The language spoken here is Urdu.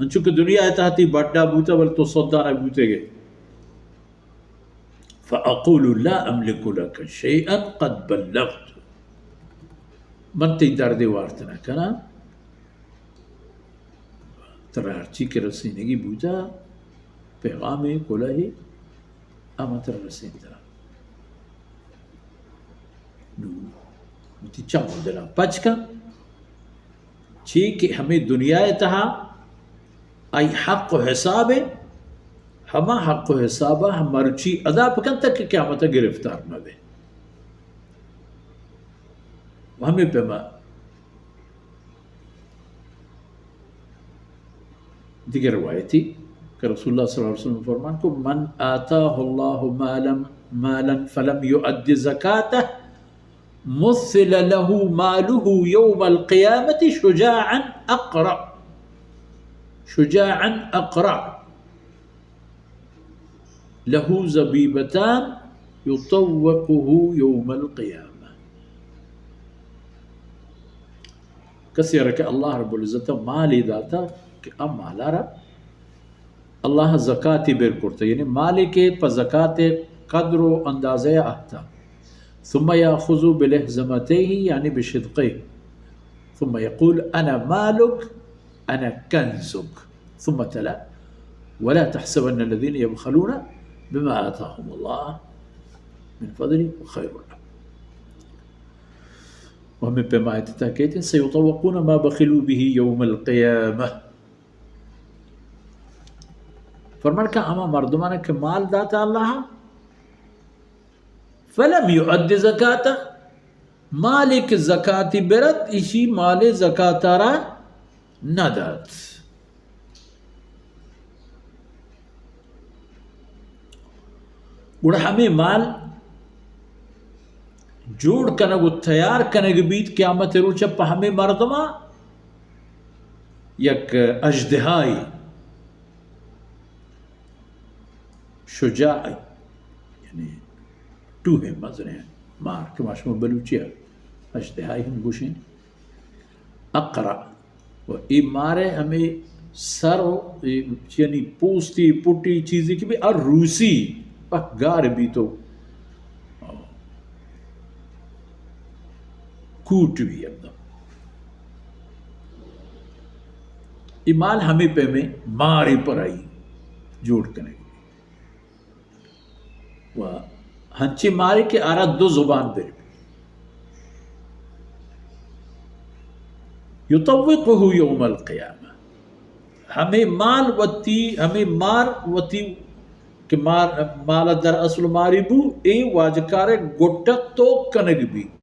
چونکہ دنیا تحتی بڑا بوتا بل تو صدانا بوتے گئے فأقول لا أملك لك شيئا قد بلغت من تی درد وارتنا کنا ترى هرچی کے رسینگی بوتا پیغام کلہی اما ترى رسیندرا نو تی چاہو دلا پچ کا چی کہ ہمیں دنیا تہا ای حق و حساب ہما حق و حسابہ ہمارا چی ادا پکن تک کہ قیامت گرفتار نہ بے ہمیں پیما دیگر روایتی کہ رسول اللہ صلی اللہ علیہ وسلم فرمان کو من آتاہ اللہ مالا فلم يؤد زکاتہ مثل له ماله يوم القيامة شجاعا أقرع له زبيبتان يطوقه يوم القيامة كثيرا الله رب العزة مالي داتا کہ اب مالا را اللہ زکاتی بیر کرتا یعنی مالی کے پا زکاة قدر و اندازے آتا ثم يأخذ بلهزمتيه يعني بشدقيه ثم يقول أنا مالك أنا كنزك ثم تلا ولا تحسبن الذين يبخلون بما آتاهم الله من فضله خير لهم ومن بما يتتاكيت سيطوقون ما بخلوا به يوم القيامة فرمان کا اما مردمانہ کہ مال داتا اللہ فلم يؤد زکاة مالک زکاتی برد اسی مال زکاة را نداد گوڑا ہمیں مال جوڑ کنگ تیار کنگ بیت قیامت روچا پا ہمیں مردمہ یک اجدہائی شجاعی یعنی تو ہیں مزرے ہیں مار کے معشمہ بلوچی ہے اجتہائی ہم گوشیں اقرا و ای مارے ہمیں سر یعنی پوستی پوٹی چیزی کی بھی اور روسی پک گار بھی تو کوٹ بھی اپنا ای مال ہمیں پہ میں ماری پر آئی جوڑ کرنے و ہنچی ماری کے آرہ دو زبان بیر یطوقہ یوم القیامہ ہمیں مال وتی ہمیں مار وتی کہ مال در اصل ماری بو اے واجکارے گوٹک تو کنگ بھی